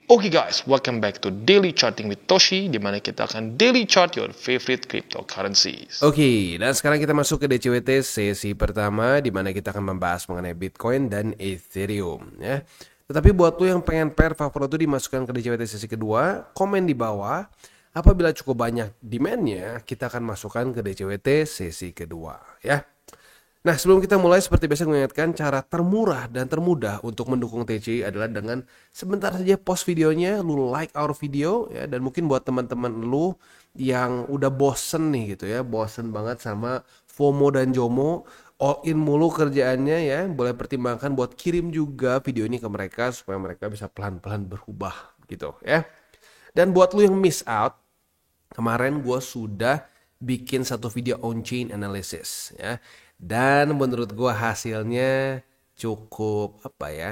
Oke guys, welcome back to Daily Charting with Toshi, di mana kita akan daily chart your favorite cryptocurrencies. Oke, dan sekarang kita masuk ke DCWT sesi pertama di mana kita akan membahas mengenai Bitcoin dan Ethereum ya. Tetapi buat lo yang pengen pair favorit itu dimasukkan ke DCWT sesi kedua, komen di bawah. Apabila cukup banyak demand-nya, kita akan masukkan ke DCWT sesi kedua ya. Nah, sebelum kita mulai, seperti biasa mengingatkan cara termurah dan termudah untuk mendukung TCI adalah dengan sebentar saja post videonya, lu like our video ya, dan mungkin buat teman-teman lu yang udah bosen nih gitu ya, bosen banget sama FOMO dan JOMO, all in mulu kerjaannya ya, boleh pertimbangkan buat kirim juga video ini ke mereka supaya mereka bisa pelan-pelan berubah gitu ya. Dan buat lu yang miss out, kemarin gue sudah bikin satu video on-chain analysis ya. Dan menurut gue hasilnya cukup apa ya?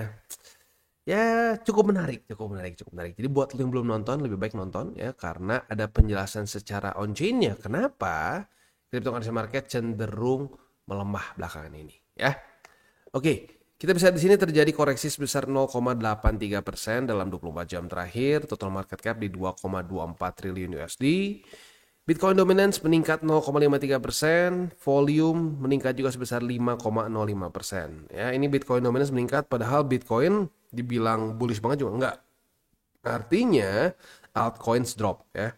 Ya cukup menarik. Jadi buat lo yang belum nonton, lebih baik nonton ya. Karena ada penjelasan secara on-chainnya. Kenapa cryptocurrency market cenderung melemah belakangan ini ya. Oke, kita bisa di sini terjadi koreksi sebesar 0,83% dalam 24 jam terakhir. Total market cap di 2,24 triliun USD. Bitcoin dominance meningkat 0,53%, volume meningkat juga sebesar 5,05%. Ya, ini Bitcoin dominance meningkat padahal Bitcoin dibilang bullish banget juga enggak. Artinya altcoins drop ya.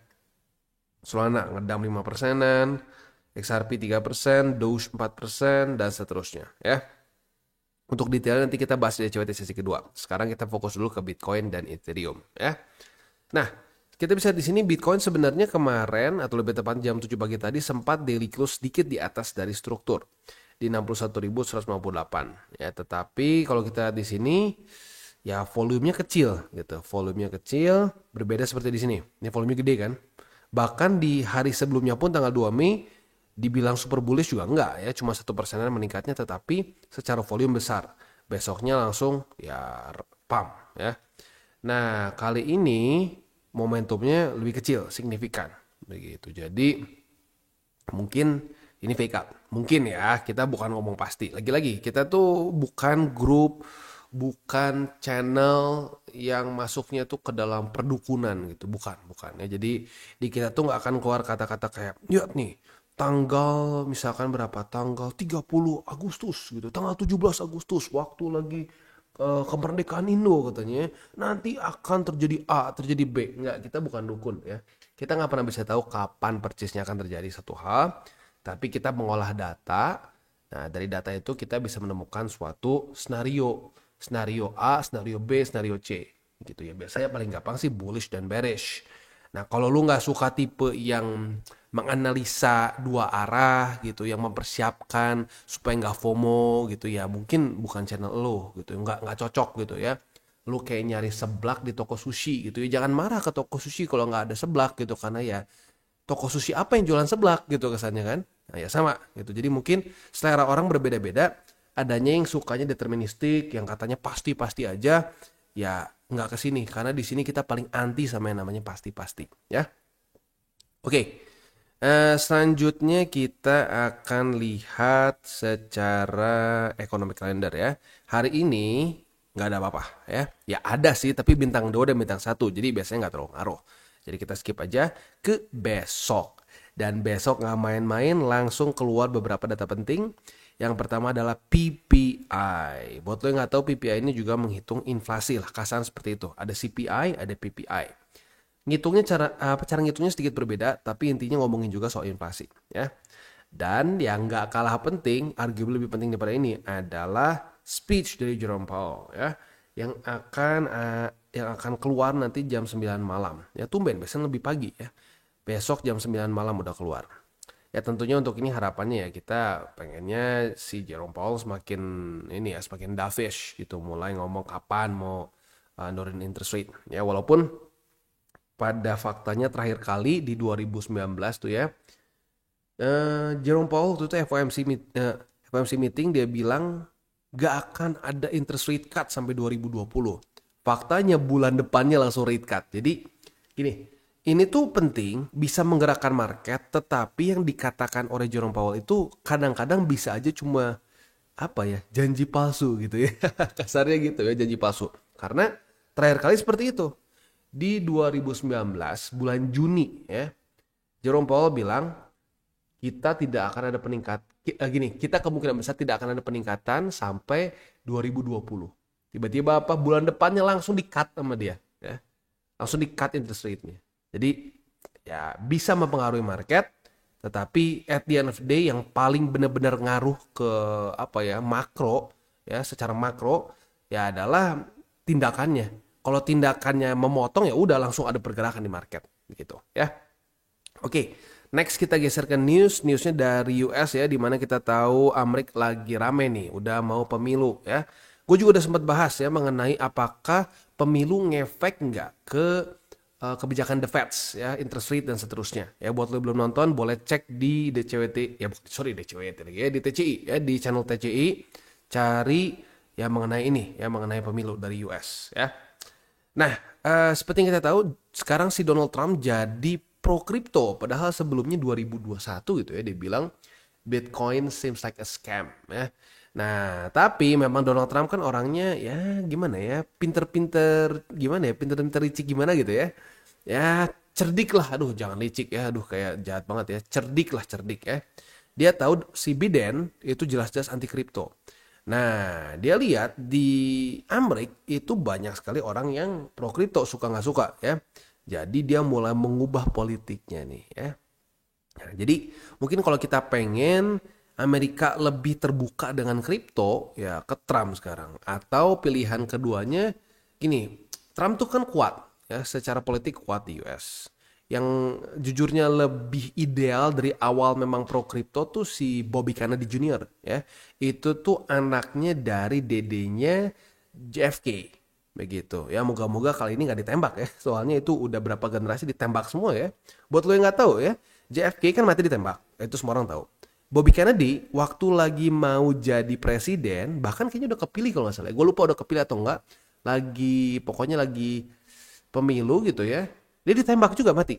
Solana ngedam 5%-an, XRP 3%, Doge 4%, dan seterusnya ya. Untuk detailnya nanti kita bahas di DCWT sesi kedua. Sekarang kita fokus dulu ke Bitcoin dan Ethereum ya. Nah, kita bisa di sini Bitcoin sebenarnya kemarin atau lebih tepat jam 7 pagi tadi sempat daily close sedikit di atas dari struktur di 61.158 ya, tetapi kalau kita di sini ya volumenya kecil gitu. Volumenya kecil, berbeda seperti di sini. Ini volumenya gede kan? Bahkan di hari sebelumnya pun tanggal 2 Mei dibilang super bullish juga enggak ya, cuma 1%-an meningkatnya tetapi secara volume besar. Besoknya langsung ya pump ya. Nah, kali ini momentumnya lebih kecil, signifikan begitu. Jadi mungkin ini fake out. Mungkin ya, kita bukan ngomong pasti. Lagi-lagi kita tuh bukan grup, bukan channel yang masuknya tuh ke dalam perdukunan gitu, bukan ya. Jadi di kita tuh nggak akan keluar kata-kata kayak, lihat nih, tanggal misalkan berapa, tanggal 30 Agustus gitu, tanggal 17 Agustus waktu lagi kemerdekaan Indo katanya nanti akan terjadi A, terjadi B. Enggak, kita bukan dukun ya. Kita nggak pernah bisa tahu kapan persisnya akan terjadi satu hal, tapi kita mengolah data. Nah, dari data itu kita bisa menemukan suatu scenario, scenario A, scenario B, scenario C gitu ya. Biasanya paling gampang sih bullish dan bearish. Nah, kalau lu nggak suka tipe yang menganalisa dua arah gitu, yang mempersiapkan supaya nggak FOMO gitu ya, mungkin bukan channel lu gitu, nggak cocok gitu ya. Lu kayak nyari seblak di toko sushi gitu ya, jangan marah ke toko sushi kalau nggak ada seblak gitu, karena ya toko sushi apa yang jualan seblak gitu kesannya kan. Nah ya sama gitu, jadi mungkin selera orang berbeda-beda. Adanya yang sukanya deterministik, yang katanya pasti-pasti aja, ya nggak ke sini karena di sini kita paling anti sama yang namanya pasti-pasti ya. Oke. Selanjutnya kita akan lihat secara economic calendar ya. Hari ini nggak ada apa-apa ya. Ya ada sih tapi bintang 2 dan bintang 1. Jadi biasanya nggak terlalu ngaruh. Jadi kita skip aja ke besok. Dan besok nggak main-main, langsung keluar beberapa data penting. Yang pertama adalah PPI. Buat lo yang nggak tahu, PPI ini juga menghitung inflasi lah, kasaran seperti itu. Ada CPI, ada PPI. Ngitungnya cara ngitungnya sedikit berbeda, tapi intinya ngomongin juga soal inflasi ya. Dan yang nggak kalah penting, arguably lebih penting daripada ini adalah speech dari Jerome Powell ya, yang akan keluar nanti jam 9 malam. Ya tumben, biasanya lebih pagi ya. Besok jam 9 malam udah keluar. Ya tentunya untuk ini harapannya ya kita pengennya si Jerome Powell semakin ini ya, semakin dovish gitu, mulai ngomong kapan mau nurunin interest rate ya, walaupun pada faktanya terakhir kali di 2019 tuh ya, Jerome Powell tuh FOMC meeting dia bilang gak akan ada interest rate cut sampai 2020. Faktanya bulan depannya langsung rate cut. Jadi gini, ini tuh penting, bisa menggerakkan market, tetapi yang dikatakan oleh Jerome Powell itu kadang-kadang bisa aja cuma apa ya, janji palsu gitu ya. Kasarnya gitu ya, janji palsu. Karena terakhir kali seperti itu. di 2019 bulan Juni ya, Jerome Powell bilang kita tidak akan ada kita kemungkinan besar tidak akan ada peningkatan sampai 2020. Tiba-tiba bulan depannya langsung di-cut sama dia ya. Langsung di-cut interest rate-nya. Jadi ya bisa mempengaruhi market, tetapi at the end of the day yang paling benar-benar ngaruh ke makro ya, secara makro ya adalah tindakannya. Kalau tindakannya memotong ya udah langsung ada pergerakan di market gitu ya. Oke, next kita geser ke newsnya dari US ya, dimana kita tahu Amerika lagi rame nih, udah mau pemilu ya. Gue juga udah sempat bahas ya mengenai apakah pemilu ngefek nggak ke kebijakan The Fed ya, interest rate dan seterusnya. Ya buat lo belum nonton boleh cek di DCWT DCWT lagi ya, di TCI ya, di channel TCI cari ya mengenai pemilu dari US ya. Nah, seperti yang kita tahu sekarang si Donald Trump jadi pro kripto, padahal sebelumnya 2021 gitu ya dia bilang Bitcoin seems like a scam ya. Nah, tapi memang Donald Trump kan orangnya ya gimana ya, pinter-pinter licik gimana gitu ya. Ya cerdik lah, jangan licik ya, kayak jahat banget ya, cerdik ya. Dia tahu si Biden itu jelas-jelas anti kripto. Nah, dia lihat di Amerika itu banyak sekali orang yang pro kripto, suka nggak suka ya. Jadi dia mulai mengubah politiknya nih ya. Nah, jadi mungkin kalau kita pengen Amerika lebih terbuka dengan kripto ya ke Trump sekarang. Atau pilihan keduanya gini, Trump tuh kan kuat ya, secara politik kuat di US. Yang jujurnya lebih ideal dari awal memang pro kripto tuh si Bobby Kennedy Jr. ya. Itu tuh anaknya dari dedenya JFK. Begitu ya, moga-moga kali ini nggak ditembak ya, soalnya itu udah berapa generasi ditembak semua ya. Buat lo yang nggak tahu ya, JFK kan mati ditembak, itu semua orang tahu. Bobby Kennedy waktu lagi mau jadi presiden, bahkan kayaknya udah kepilih kalau nggak salah, gue lupa udah kepilih atau enggak, pokoknya lagi pemilu gitu ya, dia ditembak juga mati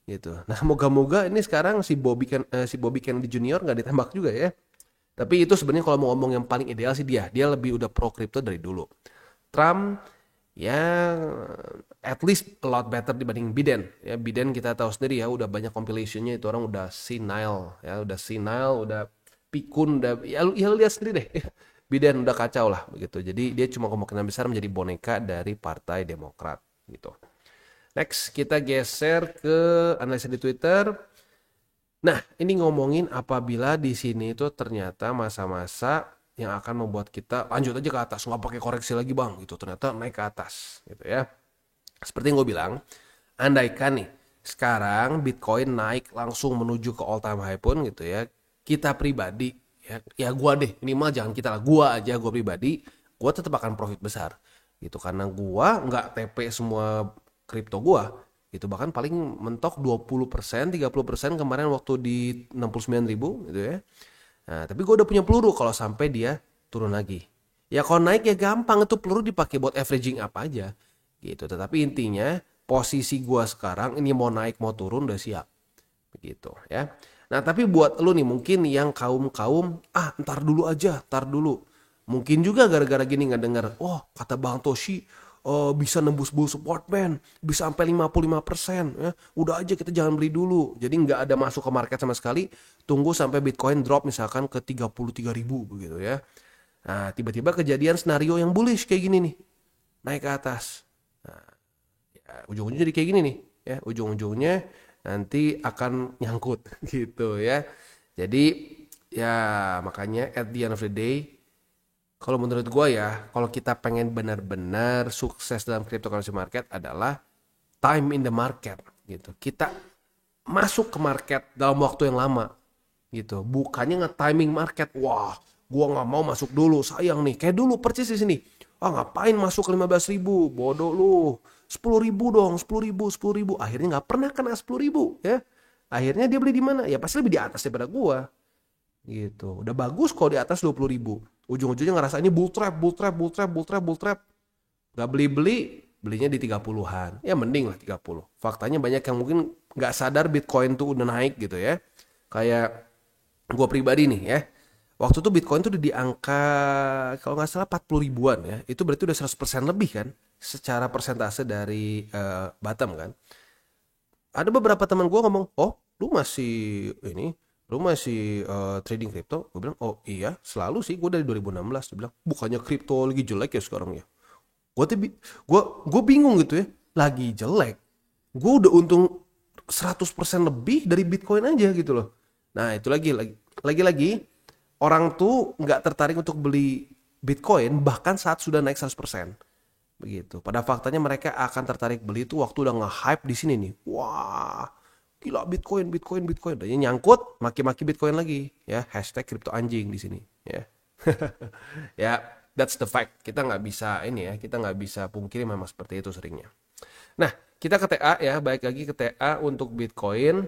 gitu. Nah moga-moga ini sekarang si Bobby Kennedy Jr. nggak ditembak juga ya. Tapi itu sebenarnya kalau mau ngomong yang paling ideal sih dia lebih udah pro crypto dari dulu. Trump ya at least a lot better dibanding Biden ya. Biden kita tahu sendiri ya, udah banyak compilationnya, itu orang udah senile, udah pikun, udah ya lihat sendiri deh. Biden udah kacau lah begitu. Jadi dia cuma kemungkinan besar menjadi boneka dari Partai Demokrat gitu. Next kita geser ke analisa di Twitter. Nah, ini ngomongin apabila di sini itu ternyata masa-masa yang akan membuat kita lanjut aja ke atas, nggak pakai koreksi lagi bang gitu, ternyata naik ke atas gitu ya. Seperti yang gue bilang, andaikan nih sekarang Bitcoin naik langsung menuju ke all time high pun gitu ya, kita pribadi ya gue deh, minimal jangan kita lah, gue pribadi gue tetap akan profit besar gitu, karena gue nggak TP semua kripto gue gitu, bahkan paling mentok 20%, 30% kemarin waktu di 69.000 gitu ya. Nah, tapi gue udah punya peluru kalau sampai dia turun lagi. Ya kalau naik ya gampang, itu peluru dipakai buat averaging apa aja gitu. Tetapi intinya posisi gue sekarang ini mau naik mau turun udah siap begitu ya. Nah tapi buat lu nih mungkin yang kaum ntar dulu aja, mungkin juga gara-gara gini nggak dengar, kata Bang Toshi bisa nembus bull support band, bisa sampai 55% ya. Udah aja kita jangan beli dulu. Jadi nggak ada masuk ke market sama sekali. Tunggu sampai Bitcoin drop misalkan ke 33.000 begitu ya. Nah, tiba-tiba kejadian skenario yang bullish kayak gini nih. Naik ke atas. Nah, ya, ujung-ujungnya jadi kayak gini nih ya. Ujung-ujungnya nanti akan nyangkut gitu ya. Jadi ya makanya at the end of the day, kalau menurut gue ya, kalau kita pengen benar-benar sukses dalam cryptocurrency market adalah time in the market gitu. Kita masuk ke market dalam waktu yang lama gitu. Bukannya nge-timing market. Wah, gue nggak mau masuk dulu, sayang nih. Kayak dulu persis di sini. Ngapain masuk ke 15.000? Bodoh lu. 10.000 dong, 10.000. Akhirnya nggak pernah kena 10.000 ya. Akhirnya dia beli di mana? Ya pasti lebih di atas daripada gue. Gitu. Udah bagus kalau di atas 20.000. Ujung-ujungnya ngerasa ini bull trap. Gak belinya di 30-an. Ya mending lah 30. Faktanya banyak yang mungkin gak sadar Bitcoin tuh udah naik gitu ya. Kayak gue pribadi nih ya. Waktu tuh Bitcoin tuh udah di angka kalau gak salah 40 ribuan ya. Itu berarti udah 100% lebih kan. secara persentase dari bottom kan. Ada beberapa teman gue ngomong, oh lu masih trading kripto? Gue bilang, oh iya selalu sih, gue dari 2016. Dia bilang, bukannya kripto lagi jelek ya sekarang ya? Gue bingung gitu ya, lagi jelek. Gue udah untung 100% lebih dari Bitcoin aja gitu loh. Nah itu lagi orang tuh nggak tertarik untuk beli Bitcoin bahkan saat sudah naik 100%. Begitu. Pada faktanya mereka akan tertarik beli itu waktu udah nge-hype di sini nih. Wah, gila Bitcoin, Bitcoin, Bitcoin. Dan nyangkut, maki-maki Bitcoin lagi. Ya, hashtag kripto anjing di sini. Ya, ya, that's the fact. Kita nggak bisa ini ya, kita nggak bisa pungkiri memang seperti itu seringnya. Nah, kita ke TA ya, baik lagi ke TA untuk Bitcoin.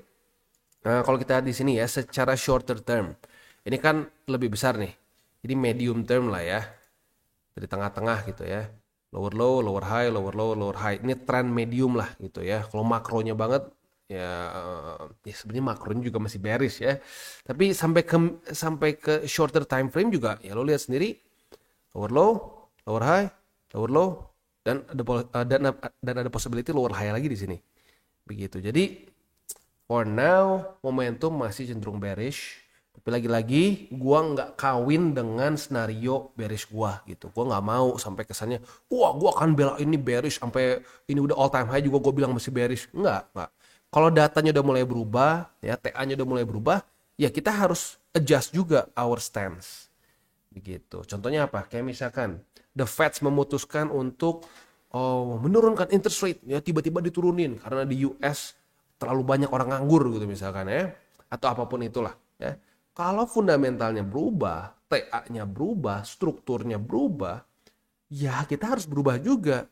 Nah, kalau kita di sini ya, secara shorter term, ini kan lebih besar nih. Ini medium term lah ya, dari tengah-tengah gitu ya. Lower low, lower high, lower low, lower high. Ini tren medium lah gitu ya. Kalau makronya banget ya, ya sebenarnya makronya juga masih bearish ya. Tapi sampai ke shorter time frame juga ya lo lihat sendiri, lower low, lower high, lower low, dan ada possibility lower high lagi di sini. Begitu. Jadi for now momentum masih cenderung bearish. Tapi lagi-lagi gua nggak kawin dengan scenario bearish gua gitu. Gua nggak mau sampai kesannya, wah gua akan bela ini bearish sampai ini udah all time high juga gua bilang masih bearish. Nggak. Kalau datanya udah mulai berubah, ya TA-nya udah mulai berubah, ya kita harus adjust juga our stance. Begitu. Contohnya apa? Kayak misalkan the Fed memutuskan untuk menurunkan interest rate, ya tiba-tiba diturunin karena di US terlalu banyak orang nganggur gitu misalkan ya, atau apapun itulah ya. Kalau fundamentalnya berubah, TA-nya berubah, strukturnya berubah, ya kita harus berubah juga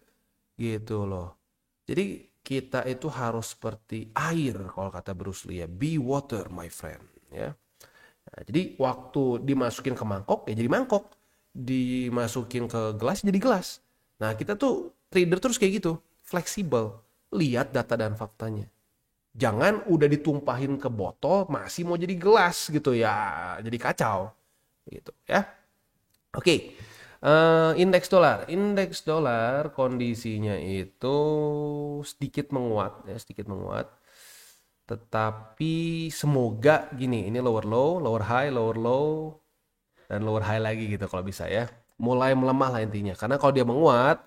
gitu loh. Jadi kita itu harus seperti air kalau kata Bruce Lee ya, be water my friend ya. Nah, jadi waktu dimasukin ke mangkok ya jadi mangkok, dimasukin ke gelas jadi gelas. Nah kita tuh trader terus kayak gitu, fleksibel, lihat data dan faktanya. Jangan udah ditumpahin ke botol masih mau jadi gelas gitu ya, jadi kacau gitu ya. Oke. Indeks dolar kondisinya itu sedikit menguat ya, sedikit menguat. Tetapi semoga gini, ini lower low, lower high, lower low, dan lower high lagi gitu kalau bisa ya. Mulai melemah lah intinya. Karena kalau dia menguat,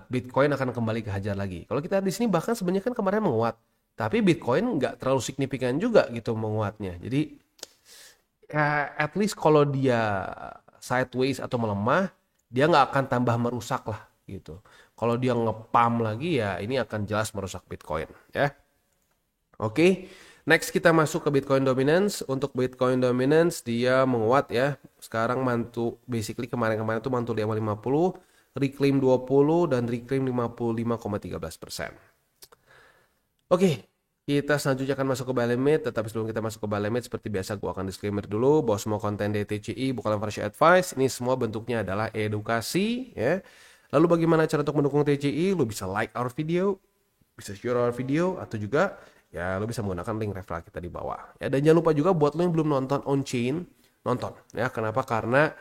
Bitcoin akan kembali ke hajar lagi. Kalau kita di sini bahkan sebenarnya kan kemarin menguat, tapi Bitcoin nggak terlalu signifikan juga gitu menguatnya. Jadi ya at least kalau dia sideways atau melemah, dia nggak akan tambah merusak lah gitu. Kalau dia ngepam lagi ya ini akan jelas merusak Bitcoin ya. Oke, next kita masuk ke Bitcoin Dominance. Untuk Bitcoin Dominance dia menguat ya. Sekarang basically kemarin-kemarin tuh mantul di 50, reclaim 20 dan reclaim 55,13%. Oke, kita selanjutnya akan masuk ke buy limit. Tetapi sebelum kita masuk ke buy limit, seperti biasa gue akan disclaimer dulu bahwa semua konten DTCI bukanlah financial advice. Ini semua bentuknya adalah edukasi ya. Lalu bagaimana cara untuk mendukung TCI? Lu bisa like our video, bisa share our video, atau juga ya lo bisa menggunakan link referral kita di bawah ya. Dan jangan lupa juga buat lo yang belum nonton on chain, nonton ya. Kenapa? Karena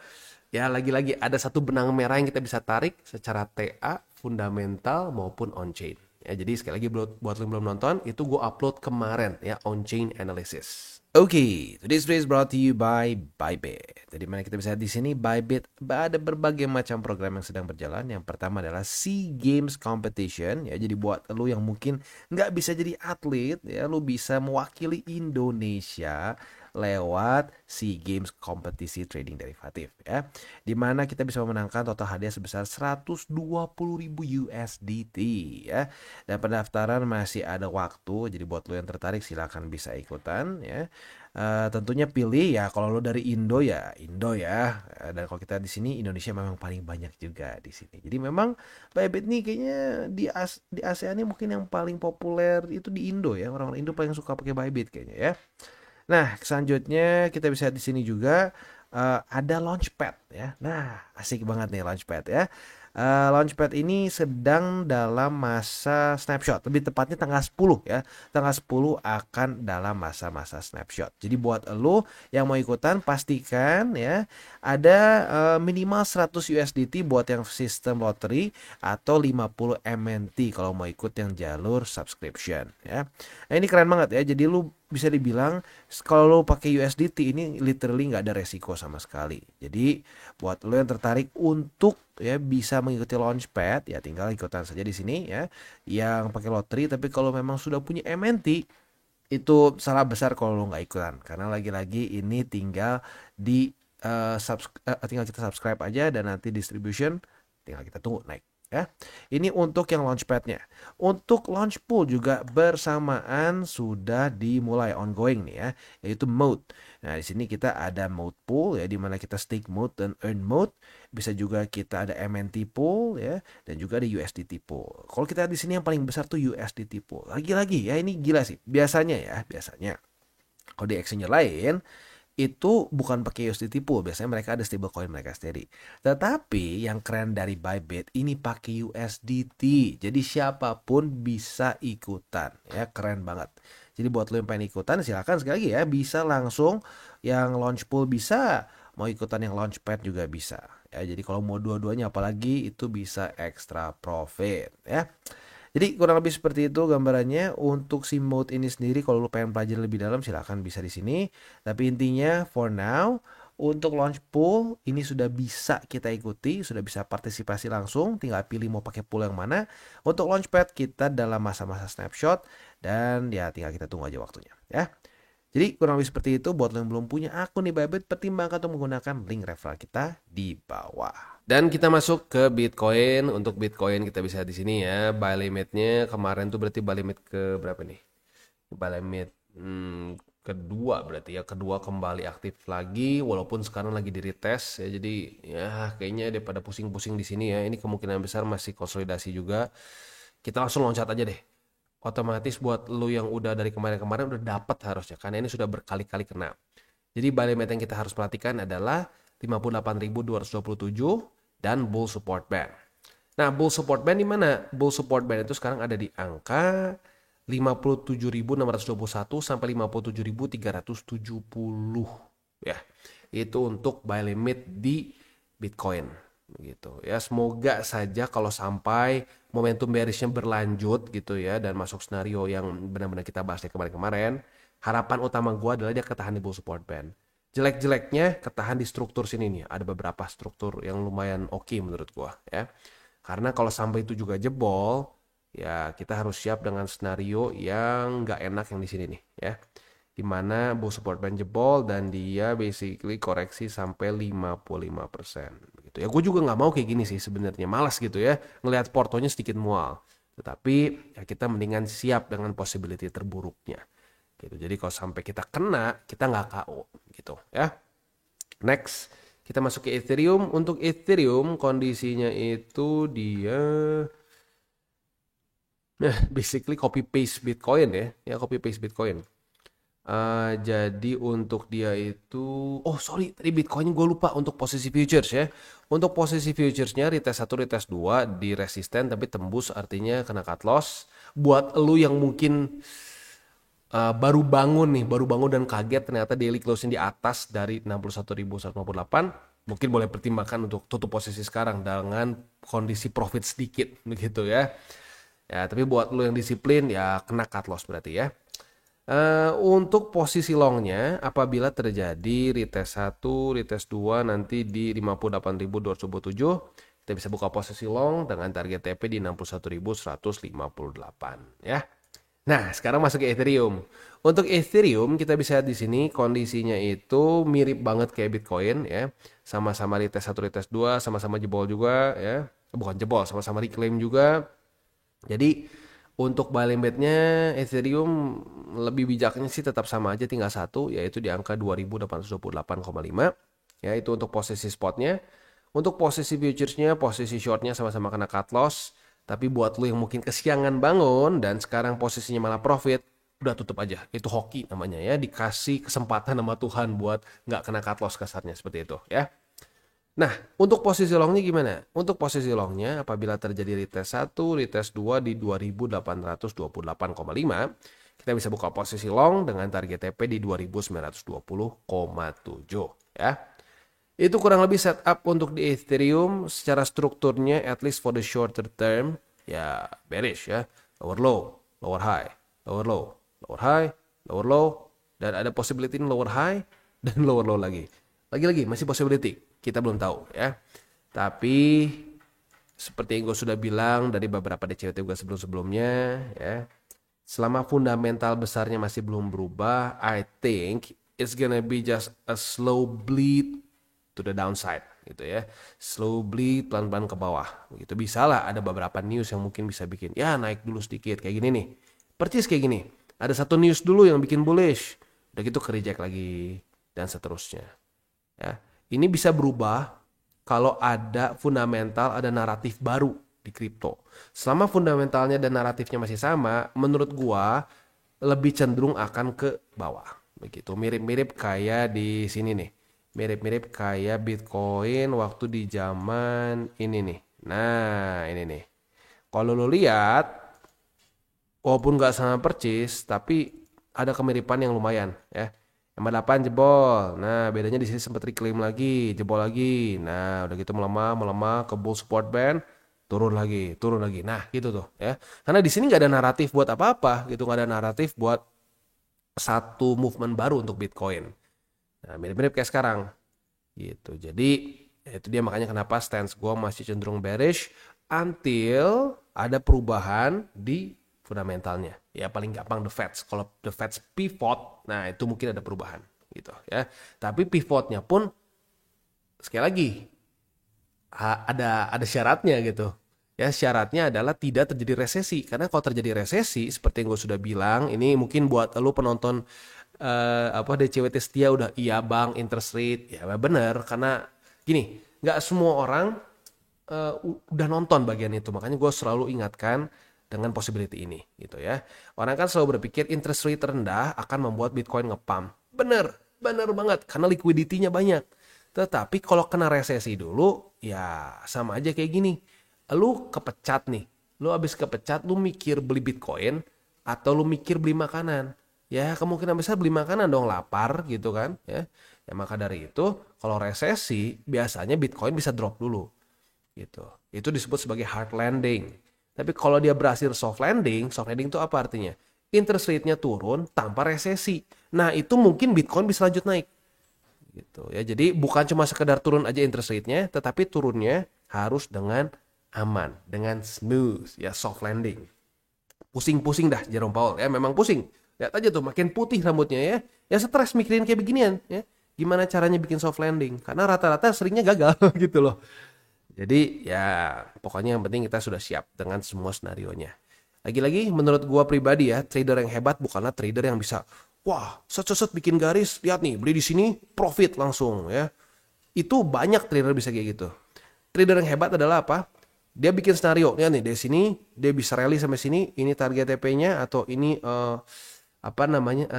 ya lagi-lagi ada satu benang merah yang kita bisa tarik secara TA, fundamental maupun on chain ya. Jadi sekali lagi buat lo yang belum nonton, itu gue upload kemarin ya, on chain analysis. Oke, today's video is brought to you by Bybit. Jadi mana kita bisa lihat di sini, Bybit ada berbagai macam program yang sedang berjalan. Yang pertama adalah SEA Games Competition ya. Jadi buat lo yang mungkin nggak bisa jadi atlet ya, lo bisa mewakili Indonesia lewat SEA Games kompetisi trading derivatif ya. Dimana kita bisa memenangkan total hadiah sebesar 120.000 USDT ya. Dan pendaftaran masih ada waktu. Jadi buat lo yang tertarik silakan bisa ikutan ya. Tentunya pilih ya, kalau lo dari Indo ya Indo ya. Dan kalau kita di sini Indonesia memang paling banyak juga di sini. Jadi memang Bybit nih kayaknya di ASEAN ini mungkin yang paling populer itu di Indo ya. Orang-orang Indo paling suka pakai Bybit kayaknya ya. Nah, selanjutnya kita bisa di sini juga ada Launchpad ya. Nah, asik banget nih Launchpad ya. Launchpad ini sedang dalam masa snapshot, lebih tepatnya tanggal 10 ya. Tanggal 10 akan dalam masa-masa snapshot. Jadi buat lo yang mau ikutan pastikan ya ada minimal 100 USDT buat yang sistem lottery atau 50 MNT kalau mau ikut yang jalur subscription ya. Nah, ini keren banget ya. Jadi lu bisa dibilang kalau lo pakai USDT ini literally nggak ada resiko sama sekali. Jadi buat lo yang tertarik untuk ya bisa mengikuti Launchpad ya tinggal ikutan saja di sini ya. Yang pakai lottery tapi kalau memang sudah punya MNT itu salah besar kalau lo nggak ikutan karena lagi-lagi ini tinggal di tinggal kita subscribe aja dan nanti distribution tinggal kita tunggu naik ya. Ini untuk yang launchpadnya. Untuk launch pool juga bersamaan sudah dimulai ongoing nih ya, yaitu mode. Nah, di sini kita ada mode pool ya di mana kita stake mode dan earn mode. Bisa juga kita ada MNT pool ya dan juga ada USDT pool. Kalau kita di sini yang paling besar tuh USDT pool. Lagi-lagi ya ini gila sih. Biasanya kalau di exchange lain itu bukan pakai USDT pool, biasanya mereka ada stablecoin mereka sendiri. Tetapi yang keren dari Bybit ini pakai USDT. Jadi siapapun bisa ikutan ya, keren banget. Jadi buat lo yang pengen ikutan silakan sekali lagi ya, bisa langsung yang launch pool bisa, mau ikutan yang launchpad juga bisa. Ya, jadi kalau mau dua-duanya apalagi itu bisa extra profit ya. Jadi kurang lebih seperti itu gambarannya. Untuk sim mode ini sendiri kalau lu pengen pelajari lebih dalam silahkan bisa di sini. Tapi intinya for now untuk launch pool ini sudah bisa kita ikuti, sudah bisa partisipasi langsung, tinggal pilih mau pakai pool yang mana. Untuk launchpad kita dalam masa-masa snapshot dan ya tinggal kita tunggu aja waktunya ya. Jadi kurang lebih seperti itu. Buat lo yang belum punya akun di Bybit, pertimbangkan untuk menggunakan link referral kita di bawah. Dan kita masuk ke Bitcoin. Untuk Bitcoin kita bisa di sini ya. Buy limitnya kemarin tuh berarti buy limit ke berapa nih? Buy limit kedua berarti ya. Kedua kembali aktif lagi walaupun sekarang lagi di retest ya. Jadi ya kayaknya daripada pusing-pusing di sini ya. Ini kemungkinan besar masih konsolidasi juga. Kita langsung loncat aja deh. Otomatis buat lu yang udah dari kemarin-kemarin udah dapat harusnya karena ini sudah berkali-kali kena. Jadi buy limit yang kita harus perhatikan adalah 58.227 dan bull support band. Nah, bull support band di mana? Bull support band itu sekarang ada di angka 57.621 sampai 57.370 ya. Itu untuk buy limit di Bitcoin gitu ya. Semoga saja kalau sampai momentum bearishnya berlanjut gitu ya dan masuk scenario yang benar-benar kita bahas kemarin-kemarin, harapan utama gue adalah dia ketahan di bull support band. Jelek-jeleknya ketahan di struktur sini nih, ada beberapa struktur yang lumayan oke menurut gue ya. Karena kalau sampai itu juga jebol ya kita harus siap dengan scenario yang nggak enak yang di sini nih ya, dimana bull support band jebol dan dia basically koreksi sampai 55% gitu ya. Gue juga nggak mau kayak gini sih sebenarnya, malas gitu ya ngelihat portonya sedikit mual, tetapi ya kita mendingan siap dengan possibility terburuknya gitu. Jadi kalau sampai kita kena kita nggak KO gitu ya. Next kita masuk ke Ethereum. Untuk Ethereum kondisinya itu dia basically copy paste Bitcoin ya copy paste Bitcoin. Jadi untuk dia itu, oh sorry tadi Bitcoinnya gue lupa untuk posisi futures ya. Untuk posisi futuresnya retest 1, retest 2 di resisten tapi tembus artinya kena cut loss. Buat lu yang mungkin baru bangun dan kaget ternyata daily closing di atas dari 61.158, mungkin boleh pertimbangkan untuk tutup posisi sekarang dengan kondisi profit sedikit begitu ya. Ya tapi buat lu yang disiplin ya kena cut loss berarti ya. Untuk posisi longnya apabila terjadi retest 1, retest 2 nanti di 58.227 kita bisa buka posisi long dengan target TP di 61.158 ya. Nah, sekarang masuk ke Ethereum. Untuk Ethereum kita bisa lihat di sini kondisinya itu mirip banget kayak Bitcoin ya. Sama-sama retest 1, retest 2, sama-sama jebol juga ya. Bukan jebol, sama-sama reclaim juga. Jadi untuk buy limitnya Ethereum lebih bijaknya sih tetap sama aja, tinggal satu yaitu di angka 2.828,5 ya, itu untuk posisi spotnya. Untuk posisi futuresnya, posisi shortnya sama-sama kena cut loss. Tapi buat lu yang mungkin kesiangan bangun dan sekarang posisinya malah profit, udah tutup aja. Itu hoki namanya ya, dikasih kesempatan sama Tuhan buat nggak kena cut loss kasarnya seperti itu ya. Nah, untuk posisi longnya gimana? Untuk posisi longnya apabila terjadi retest 1, retest 2 di 2828,5, kita bisa buka posisi long dengan target TP di 2920,7 ya. Itu kurang lebih setup untuk di Ethereum secara strukturnya at least for the shorter term ya bearish ya. Lower low, lower high, lower low, lower high, lower low, dan ada possibility lower high dan lower low lagi. Lagi-lagi masih possibility, kita belum tahu ya. Tapi seperti yang gue sudah bilang dari beberapa DCWT gue sebelum-sebelumnya ya, selama fundamental besarnya masih belum berubah, I think it's gonna be just a slow bleed to the downside gitu ya. Slow bleed pelan-pelan ke bawah gitu. Bisa lah ada beberapa news yang mungkin bisa bikin ya naik dulu sedikit kayak gini nih. Percis kayak gini. Ada satu news dulu yang bikin bullish. Udah gitu ke reject lagi dan seterusnya. Ya. Ini bisa berubah kalau ada fundamental, ada naratif baru di kripto. Selama fundamentalnya dan naratifnya masih sama, menurut gua lebih cenderung akan ke bawah. Begitu, mirip-mirip kayak di sini nih. Mirip-mirip kayak Bitcoin waktu di zaman ini nih. Nah, ini nih. Kalau lo lihat, walaupun nggak sama percis, tapi ada kemiripan yang lumayan ya. MA8 jebol. Nah, bedanya di sini sempat reclaim lagi, jebol lagi. Nah, udah gitu melemah ke bull support band, turun lagi, turun lagi. Nah, gitu tuh ya. Karena di sini nggak ada naratif buat apa-apa, gitu nggak ada naratif buat satu movement baru untuk Bitcoin. Nah, mirip-mirip kayak sekarang. Gitu. Jadi, itu dia makanya kenapa stance gue masih cenderung bearish until ada perubahan di fundamentalnya. Ya paling gampang the Feds. Kalau the Feds pivot, nah itu mungkin ada perubahan gitu ya. Tapi pivotnya pun sekali lagi ada syaratnya gitu. Ya syaratnya adalah tidak terjadi resesi. Karena kalau terjadi resesi seperti yang gue sudah bilang, ini mungkin buat lu penonton DCWT setia udah iya bang interest rate ya bener karena gini nggak semua orang udah nonton bagian itu makanya gue selalu ingatkan dengan possibility ini gitu ya. Orang kan selalu berpikir interest rate rendah akan membuat Bitcoin ngepump. Bener banget karena liquidity-nya banyak. Tetapi kalau kena resesi dulu ya sama aja kayak gini. Lu kepecat nih. Lu abis kepecat lu mikir beli Bitcoin atau lu mikir beli makanan. Ya kemungkinan besar beli makanan dong lapar gitu kan ya. Ya maka dari itu kalau resesi biasanya Bitcoin bisa drop dulu gitu. Itu disebut sebagai hard landing. Tapi kalau dia berhasil soft landing itu apa artinya? Interest rate-nya turun tanpa resesi. Nah, itu mungkin Bitcoin bisa lanjut naik. Gitu ya. Jadi bukan cuma sekedar turun aja interest rate-nya, tetapi turunnya harus dengan aman, dengan smooth, ya soft landing. Pusing-pusing dah Jerome Powell ya, memang pusing. Lihat aja tuh makin putih rambutnya ya. Ya stres mikirin kayak beginian ya. Gimana caranya bikin soft landing? Karena rata-rata seringnya gagal gitu loh. Jadi ya pokoknya yang penting kita sudah siap dengan semua senarionya. Lagi-lagi menurut gua pribadi ya, trader yang hebat bukanlah trader yang bisa wah, set bikin garis, lihat nih, beli di sini profit langsung ya. Itu banyak trader bisa kayak gitu. Trader yang hebat adalah apa? Dia bikin scenario, lihat nih dari sini dia bisa rally sampai sini, ini target TP-nya atau ini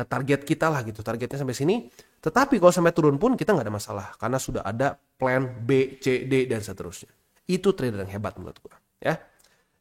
target kita lah gitu, targetnya sampai sini. Tetapi kalau sampai turun pun kita nggak ada masalah karena sudah ada plan B, C, D dan seterusnya. Itu trader yang hebat menurut gua ya.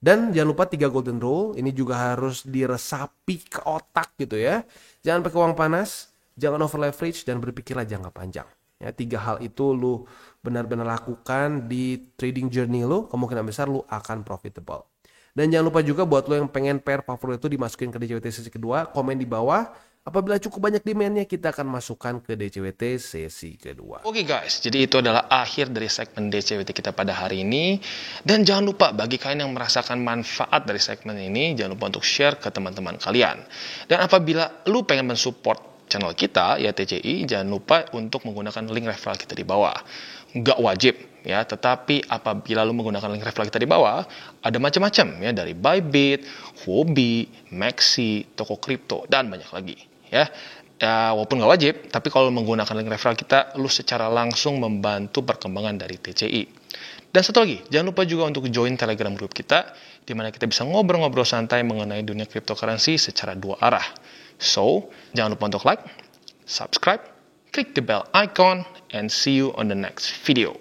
Dan jangan lupa 3 golden rule ini juga harus diresapi ke otak gitu ya. Jangan pakai uang panas, jangan over leverage dan berpikirlah jangka panjang. Ya, 3 hal itu lu benar-benar lakukan di trading journey lu, kemungkinan besar lu akan profitable. Dan jangan lupa juga buat lo yang pengen pair favorit itu dimasukin ke DCWT sesi kedua, komen di bawah. Apabila cukup banyak demandnya, kita akan masukkan ke DCWT sesi kedua. Oke guys, jadi itu adalah akhir dari segmen DCWT kita pada hari ini. Dan jangan lupa bagi kalian yang merasakan manfaat dari segmen ini, jangan lupa untuk share ke teman-teman kalian. Dan apabila lu pengen mensupport channel kita, ya TCI, jangan lupa untuk menggunakan link referral kita di bawah. Nggak wajib ya, tetapi apabila lu menggunakan link referral kita di bawah, ada macam-macam ya, dari Bybit, Huobi, Maxi, toko kripto, dan banyak lagi ya. Ya, walaupun nggak wajib, tapi kalau menggunakan link referral kita, lu secara langsung membantu perkembangan dari TCI. Dan satu lagi, jangan lupa juga untuk join Telegram group kita, di mana kita bisa ngobrol-ngobrol santai mengenai dunia cryptocurrency secara 2 arah. So, jangan lupa untuk like, subscribe, click the bell icon, and see you on the next video.